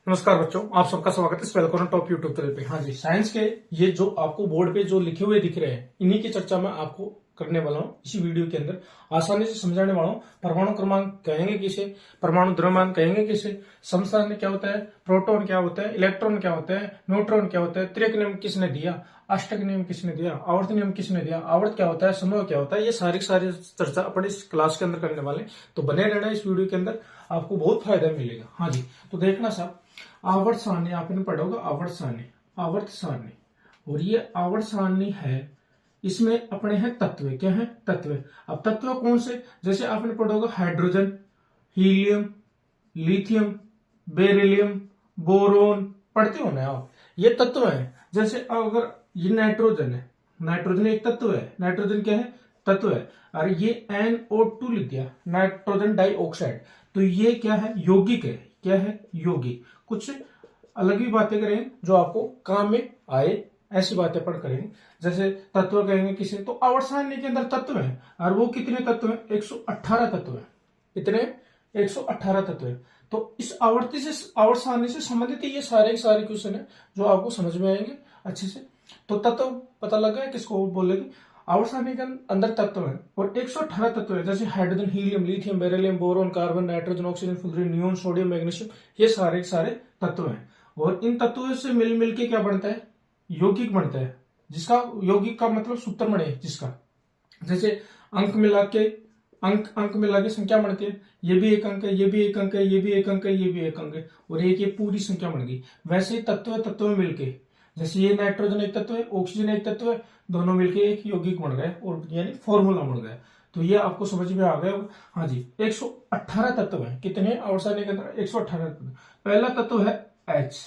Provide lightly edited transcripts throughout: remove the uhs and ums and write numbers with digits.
नमस्कार बच्चों, आप सबका स्वागत है इस वेलकम टॉप यूट्यूब चैनल पे। हाँ जी, साइंस के ये जो आपको बोर्ड पे जो लिखे हुए दिख रहे हैं, इन्हीं की चर्चा मैं आपको करने वाला हूँ इसी वीडियो के अंदर। आसानी से समझाने वाला हूँ। परमाणु क्रमांक कहेंगे किसे, परमाणु द्रव्यमान कहेंगे किसे, समस्थानिक क्या होता है, प्रोटॉन क्या होता है, इलेक्ट्रॉन क्या होता है, न्यूट्रॉन क्या होता है, त्रिक नियम किसने दिया, अष्टक नियम किसने दिया, आवर्त नियम किसने दिया, आवर्त क्या होता है, समय क्या होता है, ये सारी चर्चा अपन इस क्लास के अंदर करने वाले। तो बने रहना इस वीडियो के अंदर, आपको बहुत फायदा मिलेगा। हाँ जी, तो देखना साहब, आवर्त सारणी आपने पढ़ा होगा। आवर्त सारणी और ये आवर्त सारणी है, इसमें अपने हैं तत्व। क्या है? तत्व। अब तत्व कौन से? जैसे आपने पढ़ा होगा hydrogen, helium, lithium, beryllium, boron, पढ़ते हो ना आप, ये तत्व है। जैसे अगर ये नाइट्रोजन है, नाइट्रोजन एक तत्व है। नाइट्रोजन क्या है? तत्व है। और ये NO2 लिख दिया, नाइट्रोजन डाइऑक्साइड, तो ये क्या है? यौगिक है। क्या है? यौगिक। कुछ अलग भी बातें करेंगे जो आपको काम में आए, ऐसी बातें पढ़ करेंगे। जैसे तत्व कहेंगे किसे, तो आवर्त सारणी के अंदर तत्व है। और वो कितने तत्व है? 118 तत्व है। कितने? 118 तत्व है। तो इस आवर्त सारणी से संबंधित ये सारे के सारे क्वेश्चन है जो आपको समझ में आएंगे अच्छे से। तो तत्व पता लगा है किसको बोलेगी? आवर्त सारणी के अंदर तत्व है और 118 तत्व है। जैसे hydrogen, helium, lithium, beryllium, boron, carbon, nitrogen, oxygen, fluorine, neon, sodium, magnesium, ये सारे सारे तत्व हैं। और इन तत्वों से मिल मिलके क्या बनता है? यौगिक बनता है, जिसका यौगिक का मतलब सूत्र बने जिसका। जैसे अंक मिला के अंक मिला के संख्या बनती है। ये भी एक अंक है, ये भी एक अंक है, ये भी एक अंक है, ये भी एक अंक है, और एक ये पूरी संख्या बन गई। वैसे ही तत्व में मिलके, जैसे ये नाइट्रोजन एक तत्व है, ऑक्सीजन एक तत्व है, दोनों मिलके एक यौगिक बन गए और यानी फॉर्मूला बन गया। तो ये आपको समझ में आ गया होगा। हाँ जी, 118 तत्व है। कितने आवर्त सारणी के अंदर? 118 तत्व। पहला तत्व है H।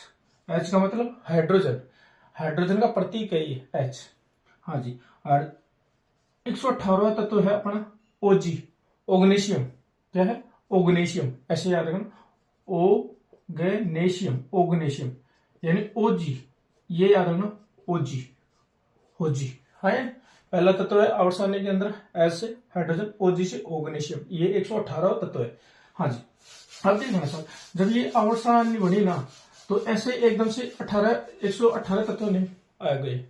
H का मतलब हाइड्रोजन। हाइड्रोजन का प्रतीक है ये H। हाँ जी। और 118वां तत्व है अपना ओजी, ओग्नेशियम। क्या है? ओग्नेशियम। ऐसे याद रखना, ओग्नेशियम यानी ओजी, ये याद रखना, ओजी, ओजी है। पहला तत्व है आवर्त सारणी के अंदर एस से हाइड्रोजन, ओजी से ओग्नेशियम, ये 118वां तत्व है। हाँ जी। अब देखना सर, जब ये आवर्त सारणी बनी ना, तो ऐसे एकदम से 118 तत्व नहीं आ गए।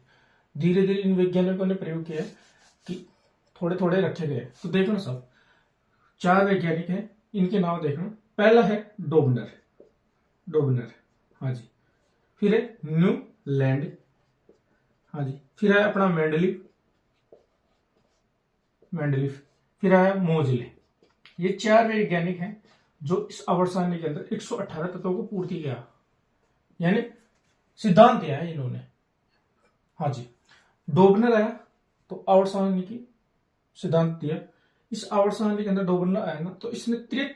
धीरे धीरे इन वैज्ञानिकों ने प्रयोग किया कि थोड़े थोड़े रखे गए। तो देखना सब, 4 वैज्ञानिक हैं, इनके नाम देखना। पहला है डोबनर। हाँ जी। फिर है न्यूलैंड। हाँ जी। फिर है अपना मेंडलीफ। फिर आया मोजले। ये 4 वैज्ञानिक हैं जो इस आवर्त सारणी के अंदर 118 तत्वों को पूर्ति किया, यानी सिद्धांत दिया है इन्होंने। हाँ जी। डोबनर आया तो आवर्त सारणी की सिद्धांत दिया। इस आवर्त सारणी के अंदर डोबनर आया ना, तो इसने त्रिक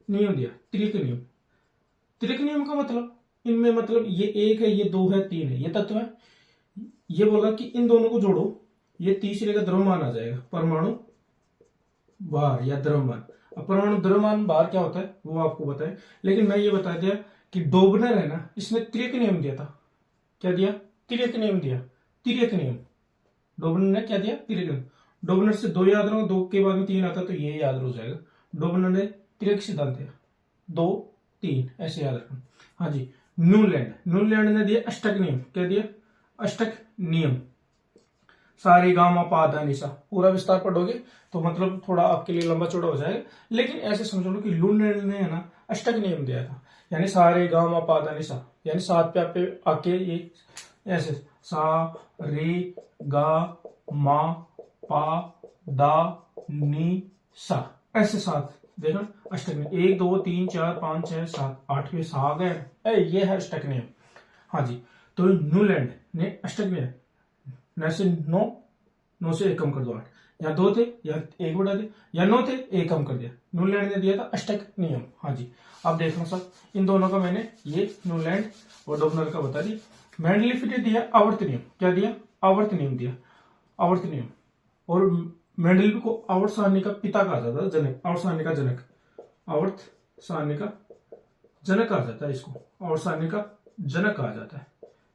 नियम दिया। त्रिक नियम का मतलब, इनमें मतलब ये 1 है, ये 2 है, 3 है, ये तत्व है। ये बोला कि इन दोनों को जोड़ो, ये तीसरे का द्रव्यमान आ जाएगा, परमाणु भार या द्रव्यमान। अब परमाणु द्रव्यमान भार क्या होता है वो आपको बताए, लेकिन मैं ये बता दिया कि डोबनर है ना, इसने त्रिक नियम दिया था। क्या दिया? त्रिक नियम दिया। त्रिक नियम डोबनर ने क्या दिया? त्रिक नियम। डोबनर से 2 याद रखो, 2 के बाद में 3 आता तो ये याद हो जाएगा। डोबनर ने त्रिक सिद्धांत दिया, 2 3 ऐसे याद रखना। हाँ जी। न्यूलैंड ने दिया अष्टक नियम। क्या दिया? अष्टक नियम। सारे गामा पाधा निशा, पूरा विस्तार पढ़ोगे तो मतलब थोड़ा आपके लिए लंबा चौड़ा हो जाएगा, लेकिन ऐसे समझ लो कि न्यूलैंड ने है ना अष्टक नियम दिया था, यानी सारे गामा पाधा निशा, यानी 7 पे आके ये ऐसे सा रे गा मा पा दा नी सा, ऐसे 7 देखना अष्टक नियम। 1 2 3 4 5 6 7 8 पे सा आ गए, ये है अष्टक नियम। हाँ जी। तो न्यूलैंड ने अष्टक नियम, से 9 से 1 कम कर दो 8, या 2 थे या 1 बढ़ा दे, या 9 थे 1 कम कर दिया। न्यूलैंड ने दिया था अष्टक नियम। हाँ जी। अब देखो सर, इन दोनों का मैंने ये न्यूलैंड और डोबनर का बता दिया। मेंडलीफ ने दिया आवर्त नियम। क्या दिया? आवर्त नियम दिया। आवर्त नियम। और मेंडलीफ को आवर्त सारणी का पिता कहा जाता है, जनक, आवर्त सारणी का जनक, आवर्त सारणी का जनक कहा जाता है इसको, आवर्त सारणी का जनक कहा जाता है,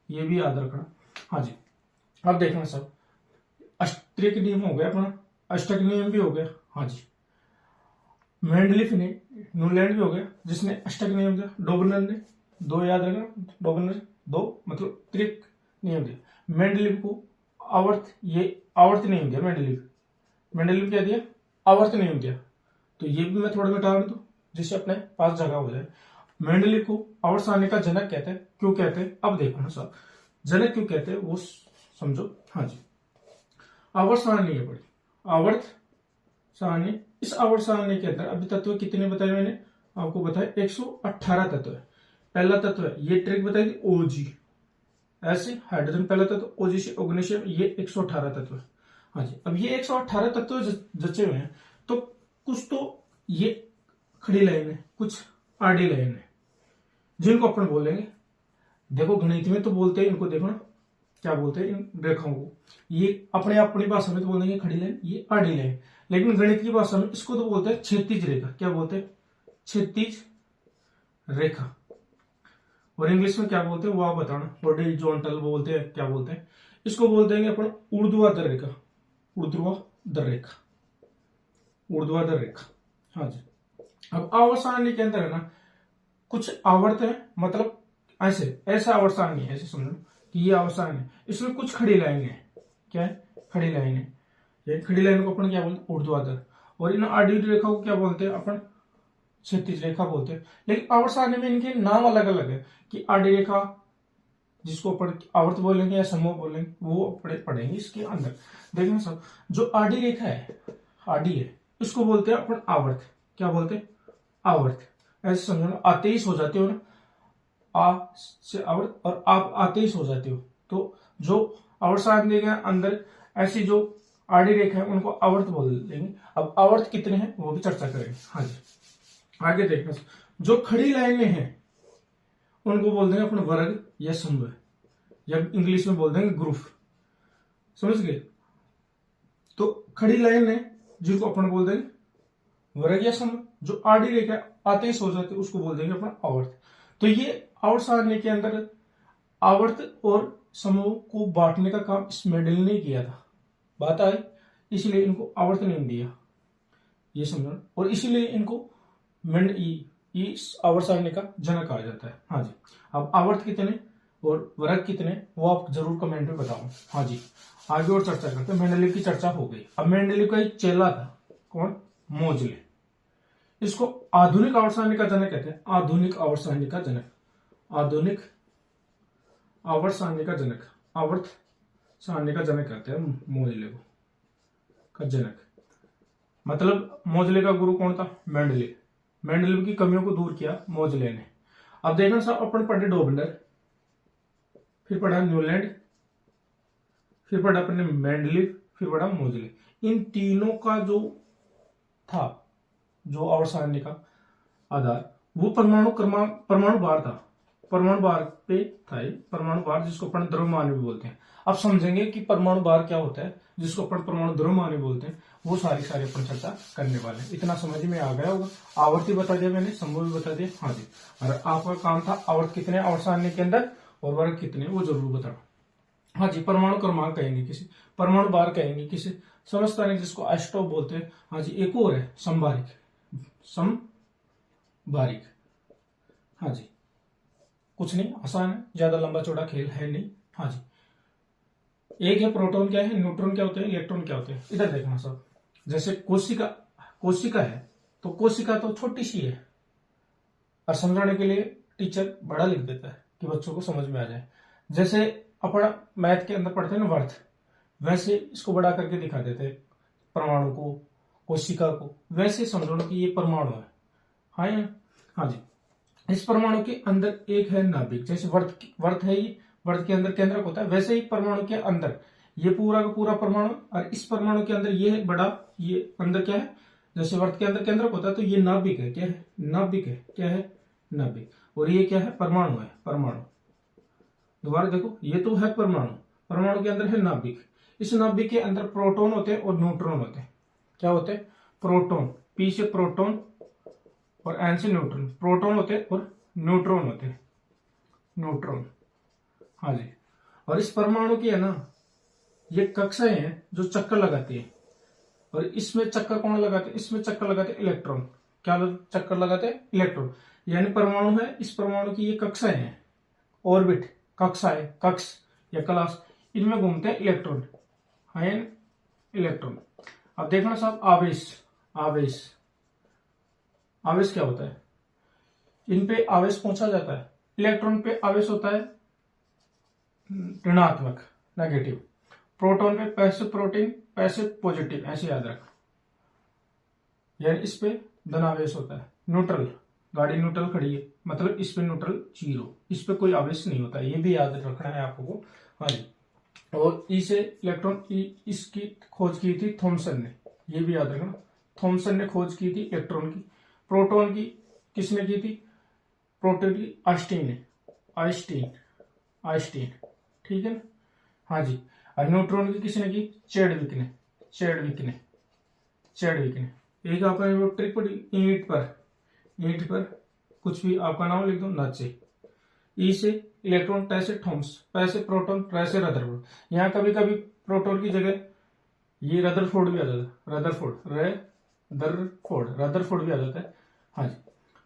ये भी याद रखना। हाँ जी। अब देखना सब, त्रिक नियम हो गया अपना, अष्टक नियम भी हो गया। हाँ जी। मेंडलीफ ने न्यूलैंड भी हो गया जिसने अष्टक नियम दिया, डोबनर ने 2 याद रखना, डोबनर 2 मतलब त्रिक नियम दिया। मेंडलीव को आवर्त, ये आवर्त नियम दिया मेंडलीव क्या दिया, आवर्त नियम दिया। तो ये भी मैं थोड़ा मिटा दूं जिससे अपने पास जगह हो जाए। मेंडलीव को आवर्त सारणी का जनक कहते हैं, क्यों कहते हैं अब देखो ना साहब, जनक क्यों कहते हैं वो समझो। हाँ जी, आवर्त सारणी है बड़ी, आवर्त सारणी, इस आवर्त सारणी के अंदर अभी तत्व कितने बताए मैंने आपको बताया, 118 तत्व है। पहला तत्व है ये ट्रिक बताई थी ओजी, ऐसे हाइड्रोजन पहला तत्व, ओजी से ऑर्गेनिशियम, ये 118 तत्व है। हाँ जी, अब ये 118 तत्व जचे हुए हैं, तो कुछ तो ये खड़ी लाइन है, कुछ आड़ी लाइन है, जिनको अपन बोलेंगे, देखो गणित में तो बोलते हैं इनको, देखो ना क्या बोलते हैं इन रेखाओं को, ये अपनी भाषा में तो बोल देंगे खड़ी लाइन, ये आड़ी लाइन, लेकिन गणित की भाषा में इसको तो बोलते हैं क्षैतिज रेखा। क्या बोलते हैं, क्षैतिज रेखा। और इंग्लिश में क्या बोलते हैं वो आप बताना, हॉरिजॉन्टल बोलते हैं, क्या बोलते हैं इसको, बोलते हैं अपन ऊर्ध्वाधर रेखा, ऊर्ध्वाधर रेखा, ऊर्ध्वाधर रेखा। हाँ जी, अब आवर्त सारणी के अंदर है ना कुछ आवर्त है, मतलब ऐसे ऐसा आवर्त सारणी है, ऐसे समझो कि ये आवर्त सारणी है, इसमें कुछ खड़ी लाइन है, क्या है, खड़ी लाइन है। ये खड़ी लाइन को अपन क्या बोलते हैं, ऊर्ध्वाधर। और इन आड़ी रेखा को क्या बोलते हैं अपन, क्षैतिज रेखा बोलते हैं। लेकिन आवर्त सारणी में इनके नाम अलग अलग है, कि आड़ी रेखा जिसको अपन आवर्त बोलेंगे या समूह बोलेंगे वो पढ़ेंगे इसके अंदर। देखना सब, जो आड़ी रेखा है, आड़ी है, इसको बोलते हैं अपन आवर्त। क्या बोलते हैं, आवर्त। ऐसे समझो ना, आते ही सो जाते हो ना, आ से आवर्त, और आप आते ही सो जाते हो, तो जो आवर्त सारणी के अंदर ऐसी जो आड़ी रेखा है उनको आवर्त बोल देंगे। अब आवर्त कितने हैं वो भी चर्चा करेंगे। हाँ जी, आगे देखना, जो खड़ी लाइनें हैं उनको बोल देंगे अपन वर्ग या समूह, या इंग्लिश में बोल देंगे ग्रुप, समझ गए। तो खड़ी लाइन है जिनको अपन बोल देंगे वर्ग या समूह, जो आड़ी रेखा आते ही सो जाते उसको बोल देंगे अपन आवर्त। तो ये आवर्त सारणी के अंदर आवर्त और समूह को बांटने का काम इस मेंडल ने किया था, बात आई, इसलिए इनको आवर्त नहीं दिया, ये समझो। और इसीलिए इनको इस आवर्त सारणी का जनक कहा जाता है। हाँ जी, अब आवर्त कितने और वर्ग कितने वो आप जरूर कमेंट में बताओ। हाँ जी, आगे और चर्चा करते हैं। मेंडलीव की चर्चा हो गई, अब मेंडलीव का एक चेला था, कौन, मोजले। इसको आधुनिक आवर्त सारणी का जनक कहते हैं, आधुनिक आवर्त सारणी का जनक, आधुनिक आवर्त सारणी का जनक, आवर्त सारणी का जनक कहते हैं मोजले को, का जनक। मतलब मोजले का गुरु कौन था, मेंडलीव। मेंडलीव की कमियों को दूर किया मोजले ने। अब देखना साहब, अपन पढ़े डोबनर, फिर पढ़ा न्यूलैंड, फिर पढ़ा अपने मेंडलीव, फिर पढ़ा मोजले। इन तीनों का जो था, जो आवर्त सारणी का आधार, वो परमाणु भार था, परमाणु भार पे था। परमाणु भार जिसको अपन द्रव्यमान भी बोलते हैं। अब समझेंगे कि परमाणु भार क्या होता है, जिसको अपन परमाणु द्रव्यमान भी बोलते हैं, वो सारी अपन चर्चा करने वाले हैं। इतना समझ में आ गया होगा। आवर्ती बता दिया मैंने, समूह भी बता दिया। हाँ जी, और आपका काम था आवर्त कितने आवर्त सारणी के अंदर और वर्ग कितने वो जरूर बताना। हाँ जी, परमाणु क्रमांक कहेंगे किसे, परमाणु भार कहेंगे किसे, समझता नहीं, जिसको आइसोटोप बोलते हैं। हाँ जी, एक और है समभारिक, समभारिक। हाँ जी, कुछ नहीं, आसान है, ज्यादा लंबा चौड़ा खेल है नहीं। हाँ जी, एक है प्रोटॉन क्या है, न्यूट्रॉन क्या होते हैं, इलेक्ट्रॉन क्या होते हैं। इधर देखना सब, जैसे कोशिका है, तो कोशिका तो छोटी सी है, और समझाने के लिए टीचर बड़ा लिख देता है कि बच्चों को समझ में आ जाए। जैसे अपना मैथ के अंदर पढ़ते हैं ना वर्थ, वैसे इसको बड़ा करके दिखा देते हैं परमाणु को, कोशिका को, वैसे समझो कि ये परमाणु है। हाँ या हाँ जी, इस परमाणु के अंदर एक है नाभिक, जैसे वर्त है, ये वर्त के अंदर केंद्रक होता है, वैसे ही परमाणु के अंदर ये पूरा का पूरा परमाणु, और इस परमाणु के अंदर ये बड़ा, ये अंदर क्या है, जैसे वर्त के अंदर केंद्रक होता है, तो ये नाभिक है। क्या है, नाभिक है। क्या है, नाभिक। और ये क्या है, परमाणु है, परमाणु। दोबारा देखो, ये तो है परमाणु, परमाणु के अंदर है नाभिक। इस नाभिक के अंदर प्रोटॉन होते हैं और न्यूट्रॉन होते हैं। क्या होते हैं, प्रोटॉन, पी से प्रोटॉन और एन से न्यूट्रॉन, प्रोटॉन होते हैं और न्यूट्रॉन होते हैं, न्यूट्रॉन। हाँ जी, और इस परमाणु की है ना, ये कक्षाएं हैं जो चक्कर लगाती है, और इसमें चक्कर कौन लगाते हैं, इसमें चक्कर लगाते हैं इलेक्ट्रॉन। क्या चक्कर लगाते हैं? इलेक्ट्रॉन। यानी परमाणु है, इस परमाणु की ये कक्षाएं हैं, ऑर्बिट, कक्षाएं, कक्ष या क्लास, इनमें घूमते हैं इलेक्ट्रॉन, आयन, इलेक्ट्रॉन। अब देखना साहब, आवेश, आवेश, आवेश क्या होता है? इन पे आवेश पहुंचा जाता है। इलेक्ट्रॉन पे आवेश होता है ऋणात्मक, नेगेटिव। प्रोटॉन पे पैसिव प्रोटीन, पैसिव पॉजिटिव, ऐसे याद रखना। यानी इस पे धनावेश होता है। न्यूट्रल, गाड़ी न्यूट्रल खड़ी है, मतलब इस पे न्यूट्रल जीरो, इस पे कोई आवेश नहीं होता, ये भी याद रखना है आपको। हाँ जी। और ई से इलेक्ट्रॉन, इसकी खोज की थी थॉमसन ने, ये भी याद रखना। थॉमसन ने खोज की थी इलेक्ट्रॉन की। प्रोटॉन की किसने की थी? प्रोटॉन की आइंस्टीन ने, आइंस्टीन, आइंस्टीन, ठीक है ना। हाँ जी। और न्यूट्रॉन की किसने की? चैडविक ने, चैडविक ने, चैडविक ने। एक आपने ट्रिक पढ़ी, ईंट पर, ईंट पर कुछ भी आपका नाम लिख दो, नाचे। ई से इलेक्ट्रॉन, टे से थॉम्स, पै से प्रोटॉन, रे से रदरफोर्ड। यहाँ कभी कभी प्रोटॉन की जगह ये रदरफोर्ड भी आ जाता है, रदरफोर्ड, रदरफोर्ड, रदरफोर्ड भी आ जाता है। हाँ जी।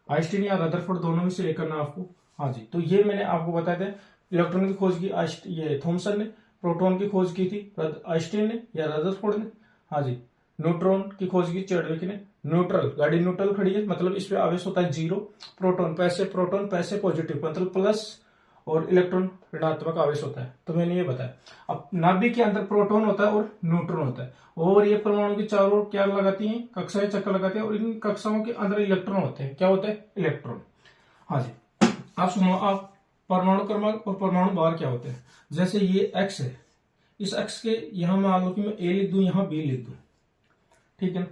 आइंस्टीन या रदरफोर्ड दोनों में से एक करना आपको। हाँ जी। तो ये मैंने आपको बताया था, इलेक्ट्रॉन की खोज की ये थॉमसन ने, प्रोटॉन की खोज की थी आइंस्टीन ने या रदरफोर्ड ने। हाँ जी। न्यूट्रॉन की खोज की चैडविक ने। न्यूट्रल, गाड़ी न्यूट्रल खड़ी है, मतलब इस पे आवेश होता है जीरो। प्रोटॉन पैसे पॉजिटिव, मतलब प्लस, और इलेक्ट्रॉन ऋणात्मक आवेश होता है। तो मैंने ये बताया। अब नाभिक के अंदर प्रोटॉन होता है और न्यूट्रॉन होता है, और ये परमाणु की चारों ओर क्या लगाती हैं? कक्षाएं, चक्कर लगाती हैं, और इन कक्षाओं के अंदर इलेक्ट्रॉन होते हैं। क्या होते हैं? इलेक्ट्रॉन। हाँ जी। आप सुनो, आप परमाणु क्रमांक और परमाणु भार क्या होते हैं? जैसे ये एक्स है, इस एक्स के यहां मान लो कि मैं ए लिख दूं, यहां बी लिख दूं, ठीक है ना।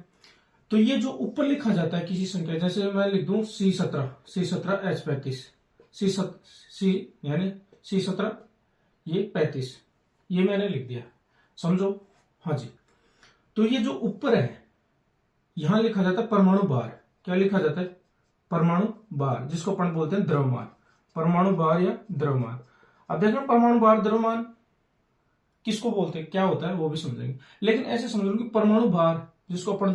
तो ये जो ऊपर लिखा जाता है किसी संख्या, जैसे मैं लिख दूं C17, C17 H35, सी यानी C17 ये 35, ये मैंने लिख दिया, समझो। हाँ जी। तो ये जो ऊपर है, यहां लिखा जाता है परमाणु भार। क्या लिखा जाता है? परमाणु भार, जिसको अपन बोलते हैं द्रव्यमान। परमाणु भार या द्रव्यमान। अब देखना, परमाणु भार, द्रव्यमान किसको बोलते हैं, क्या होता है, वो भी समझेंगे। लेकिन ऐसे समझो कि परमाणु भार, जिसको अपन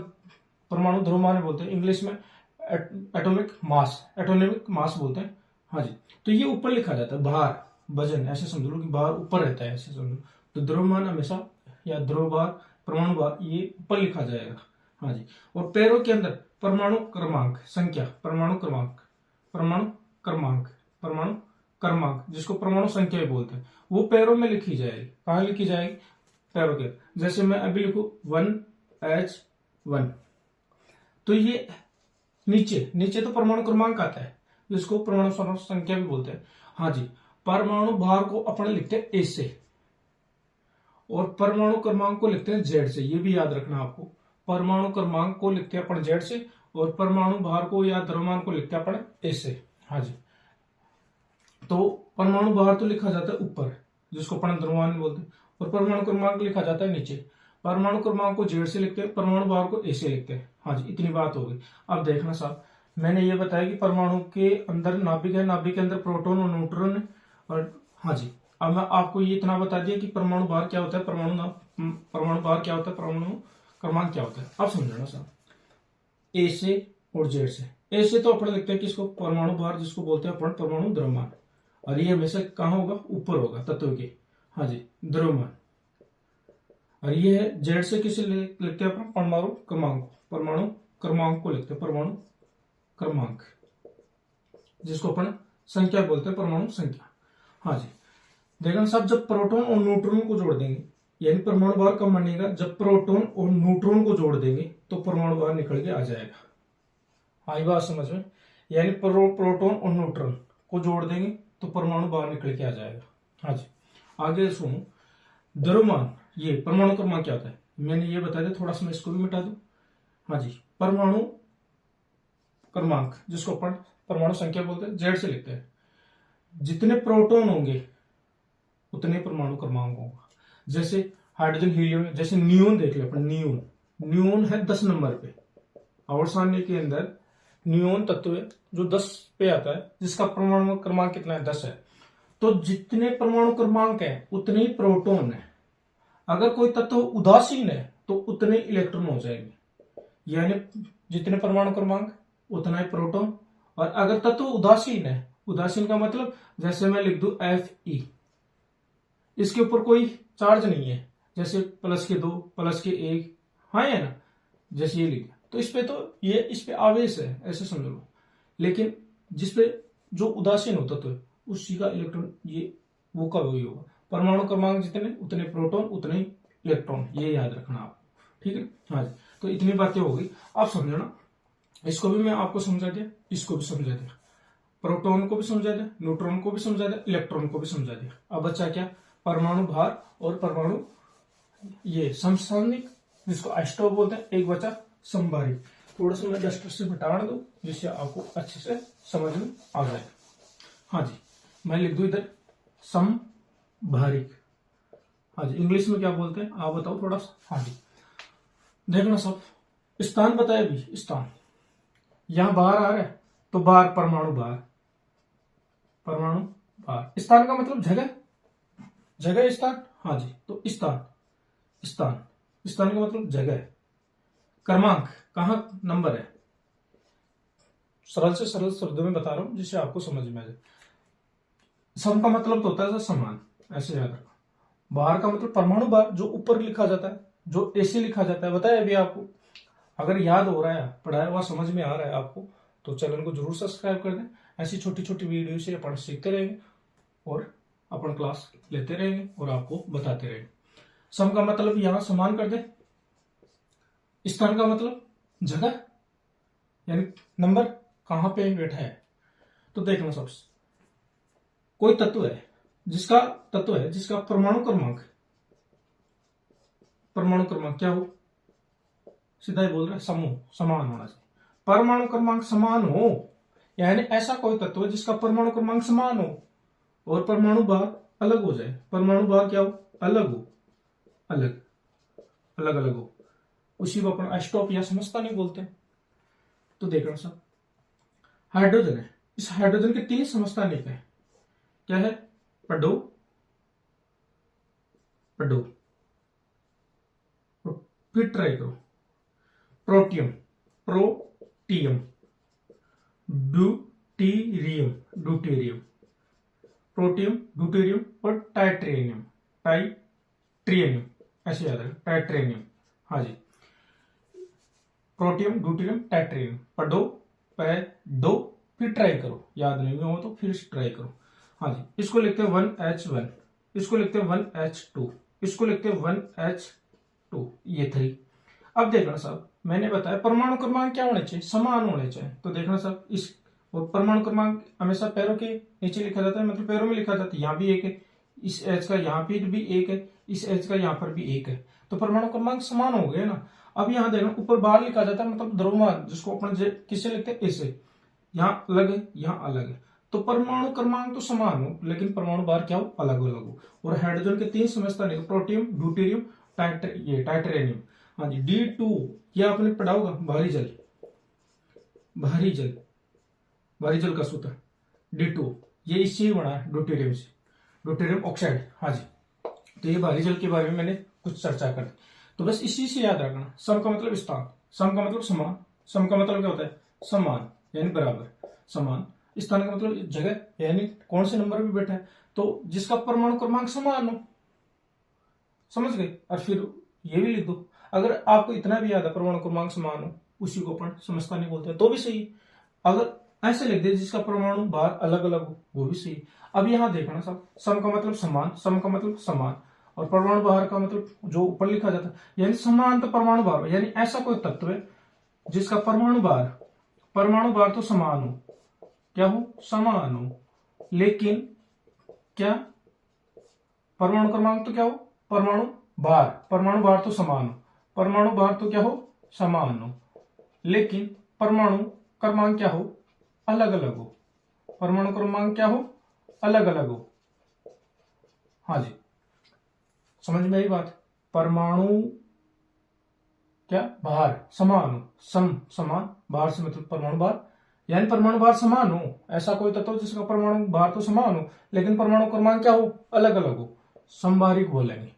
परमाणु द्रव्यमान बोलते हैं, इंग्लिश में एटॉमिक मास, एटॉमिक मास बोलते हैं। हाँ जी। तो ये ऊपर लिखा जाता है, भार, वजन, ऐसे समझ लो कि भार ऊपर रहता है, ऐसे समझो। तो द्रव्यमान हमेशा, या ध्रुव भार, परमाणु भार, ये ऊपर लिखा जाएगा। हाँ जी। और पैरों के अंदर परमाणु क्रमांक, संख्या, परमाणु क्रमांक, परमाणु क्रमांक, परमाणु क्रमांक, जिसको परमाणु संख्या भी बोलते हैं, वो पैरों में लिखी जाएगी। कहां लिखी जाएगी? पैरों के। जैसे मैं अभी लिखू 1H1, तो ये नीचे, नीचे तो परमाणु क्रमांक आता है, जिसको परमाणु संख्या भी बोलते हैं। हाँ जी। परमाणु भार को अपन लिखते हैं ए से, और परमाणु क्रमांक को लिखते हैं जेड से, ये भी याद रखना आपको। परमाणु क्रमांक को लिखते हैं अपन जेड से, और परमाणु भार को या द्रव्यमान को लिखते हैं अपन ए से। हाँ जी। तो परमाणु भार तो लिखा जाता है ऊपर, जिसको अपन द्रव्यमान बोलते हैं, और परमाणु क्रमांक लिखा जाता है नीचे। परमाणु क्रमांक को जेड से लिखते हैं, परमाणु भार को ए से लिखते हैं। हाँ जी। इतनी बात हो गई। अब देखना साहब, मैंने ये बताया कि परमाणु के अंदर नाभिक है, नाभिक के अंदर प्रोटॉन और न्यूट्रॉन है। और हाँ जी, अब मैं आपको ये इतना बता दिया कि परमाणु भार क्या होता है, परमाणु भार क्या होता है, परमाणु क्रमांक क्या होता है। अब समझना साहब, ए से और जेड से। ए से तो अपन लिखते हैं किसको? परमाणु भार, जिसको बोलते हैं अपन परमाणु द्रव्यमान, और ये हमेशा कहाँ होगा? ऊपर होगा तत्व के। हाँ जी, द्रव्यमान। और ये है जेड से किसे लिखते हैं अपन? परमाणु क्रमांक, परमाणु क्रमांक को लिखते हैं, परमाणु क्रमांक, जिसको अपन संख्या बोलते हैं, परमाणु संख्या। हाँ जी। देखना साहब, जब प्रोटॉन और न्यूट्रॉन को जोड़ देंगे, यानी परमाणु भार कब बनेगा? जब प्रोटॉन और न्यूट्रॉन को जोड़ देंगे तो परमाणु भार निकल के आ जाएगा। आई बात समझ में? यानी प्रोटॉन और न्यूट्रॉन को जोड़ देंगे तो परमाणु भार निकल के आ जाएगा। हाँ जी। आगे सुनो, द्रव्यमान, ये परमाणु क्रमांक क्या होता है मैंने ये बता दिया, थोड़ा सा मैं इसको भी मिटा दूं। हाँ जी। परमाणु क्रमांक, जिसको अपन परमाणु संख्या बोलते हैं, जेड से लिखते हैं। जितने प्रोटॉन होंगे उतने परमाणु क्रमांक होगा। जैसे हाइड्रोजन, हीलियम, जैसे नियोन देख ले अपन, नियोन, नियोन है 10 नंबर पे। आवर्त के अंदर नियोन तत्व है जो 10 पे आता है, जिसका परमाणु क्रमांक कितना है? 10 है। तो जितने परमाणु क्रमांक है उतने ही प्रोटॉन है। अगर कोई तत्व उदासीन है तो उतने इलेक्ट्रॉन हो जाएंगे। यानी जितने परमाणु क्रमांक उतना ही प्रोटॉन। और अगर तत्व उदासीन है, उदासीन का मतलब जैसे मैं लिख दूं Fe, इसके ऊपर कोई चार्ज नहीं है, जैसे +2 +1, हाँ है ना, जैसे ये लिख, तो इस पे आवेश है ऐसे समझ लो। लेकिन जिसपे जो उदासीन होता तो उसी का इलेक्ट्रॉन ये वो का वही होगा। परमाणु क्रमांक जितने उतने प्रोटॉन उतने ही इलेक्ट्रॉन, ये याद रखना आप, ठीक है। हाँ जी, तो इतनी बातें हो गई, आप समझना। इसको भी मैं आपको समझा दिया, इसको भी समझा दिया, प्रोटॉन को भी समझा दिया, न्यूट्रॉन को भी समझा दिया, इलेक्ट्रॉन को भी समझा दिया। अब बच्चा क्या, परमाणु भार और परमाणु ये समस्थानिक, जिसको आइसोटोप बोलते हैं, एक बचा समभारी। थोड़ा सा मैं डस्टर से हटाने दो जिससे आपको अच्छे से समझ में आ जाए। हाँ जी, मैं लिख दूं इधर समभारिक। हाँ जी, इंग्लिश में क्या बोलते हैं आप बताओ थोड़ा सा। हाँ जी, देखना सब, स्थान बताया भी, स्थान यहां बाहर आ रहा है तो बाहर परमाणु बाहर, परमाणु बाहर। स्थान का मतलब जगह, जगह स्थान। हाँ जी, तो स्थान, स्थान, स्थान का मतलब जगह। क्रमांक कहां नंबर है, सरल से सरल शब्दों में बता रहा हूं जिससे आपको समझ में आ जाए। सम का मतलब तो होता है समान, ऐसे याद रखो। बाहर का मतलब परमाणु बाहर, जो ऊपर लिखा जाता है, जो ऐसे लिखा जाता है, बताया अभी आपको। अगर याद हो रहा है, पढ़ाया हुआ समझ में आ रहा है आपको, तो चैनल को जरूर सब्सक्राइब कर दें। ऐसी छोटी छोटी वीडियो से अपन सीखते रहेंगे और अपन क्लास लेते रहेंगे और आपको बताते रहेंगे। सम का मतलब यहां समान कर दे, स्थान का मतलब जगह यानी नंबर कहां पे बैठा है। तो देखना सब, कोई तत्व है जिसका परमाणु क्रमांक, परमाणु क्रमांक क्या हो, सीधा ही बोल रहे हैं समूह समान होना चाहिए। परमाणु क्रमांक समान हो, यानी ऐसा कोई तत्व है जिसका परमाणु क्रमांक समान हो और परमाणु भार अलग हो जाए। परमाणु भार क्या हो, अलग हो, अलग अलग अलग हो, उसी को अपन आइसोटोप या समस्थानिक बोलते हैं। तो देखना सब, हाइड्रोजन है, इस हाइड्रोजन के 3 समस्थानिक है, क्या है, पडो, पडो, फिर ट्राई करो, protium, protium, deuterium, deuterium, protium, deuterium और टाइट्रेनियम, टाइट्रेनियम, ऐसे याद है, टाइट्रेनियम। हाँ जी, प्रोटियम, ड्यूटेरियम, टाइट्रेनियम, पढ़ो, पैडो, फिर ट्राई करो, याद नहीं हो तो फिर ट्राई करो। हाँ जी, इसको लिखते हैं 1H1, इसको लिखते हैं 1H2, इसको लिखते हैं 1H2, ये 3। अब देखना साहब, मैंने बताया परमाणु क्रमांक क्या होने चाहिए, समान होने चाहिए। तो देखना साहब, इस और परमाणु क्रमांक हमेशा पैरों के नीचे लिखा जाता है, मतलब पैरों में लिखा जाता है। यहाँ भी 1 है, इस एच का यहाँ पे भी 1 है, इस एच का यहाँ पर भी 1 है, तो परमाणु क्रमांक समान हो गए ना। अब यहाँ देखना, ऊपर बाहर लिखा जाता है, मतलब द्रव्यमान, जिसको अपन किससे लिखते हैं, ऐसे, यहाँ अलग है, यहाँ अलग है। तो परमाणु क्रमांक तो समान हो, लेकिन परमाणु भार क्या हो, अलग अलग हो। और हाइड्रोजन के 3 समस्थानिक, प्रोटियम, ड्यूटेरियम, टाइट्रेनियम। हाँ जी, D2 ये आपने पढ़ा होगा, भारी जल, भारी जल, भारी जल का सूत्र D2, ये इससे ही बना है, ड्यूटेरियम से, ड्यूटेरियम ऑक्साइड। हाँ जी, तो ये भारी जल के बारे में मैंने कुछ चर्चा कर दी, तो बस इसी से याद रखना। सम का मतलब स्थान, सम का मतलब समान, सम का मतलब क्या होता है, समान यानी बराबर, समान। स्थान का मतलब जगह, यानी कौन से नंबर पे बैठा है, तो जिसका परमाणु क्रमांक समान हो, समझ गए। और फिर ये भी लिख दो, अगर आपको इतना भी याद है परमाणु क्रमांक समान हो, उसी को अपन समस्थानिक बोलते हैं, तो भी सही। अगर ऐसे लिख दे जिसका परमाणु भार अलग अलग हो, वो भी सही। अब यहां देखना सब, सम का मतलब समान, सम का मतलब समान, और परमाणु भार का मतलब जो ऊपर लिखा जाता है, यानी समान तो परमाणु भार, यानी ऐसा कोई तत्व है जिसका परमाणु भार तो समान हो, क्या हो, समान हो, लेकिन क्या, परमाणु क्रमांक तो क्या हो, परमाणु भार तो समान हो, परमाणु भार तो क्या हो, समान हो, लेकिन परमाणु क्रमांक क्या हो, अलग अलग हो, परमाणु क्रमांक क्या हो, अलग अलग हो। हाँ जी, समझ में आई बात। परमाणु क्या, भार समान हो, समान, भार से मतलब परमाणु भार, यानी परमाणु भार समान हो, ऐसा कोई तत्व जिसका परमाणु भार तो समान हो, लेकिन परमाणु क्रमांक क्या हो, अलग अलग हो, समभारिक बोलेंगे।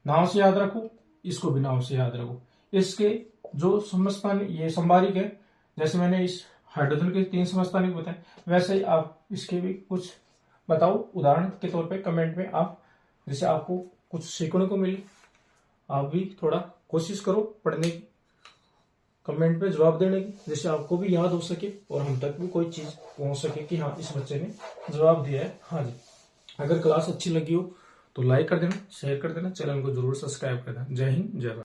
नाम से याद रखो, इसको भी नाम से याद रखो। इसके जो समस्थान, ये समभारिक है, जैसे मैंने इस हाइड्रोजन के 3 समस्थानिक बताए, वैसे ही आप इसके भी कुछ बताओ उदाहरण के तौर पे कमेंट में आप, जैसे आपको कुछ सीखने को मिले। आप भी थोड़ा कोशिश करो पढ़ने की, कमेंट में जवाब देने की, जैसे आपको भी याद हो सके और हम तक भी कोई चीज पहुंच सके कि हाँ इस बच्चे ने जवाब दिया है। हाँ जी, अगर क्लास अच्छी लगी हो तो लाइक कर देना, शेयर कर देना, चैनल को जरूर सब्सक्राइब कर देना। जय हिंद, जय भारत।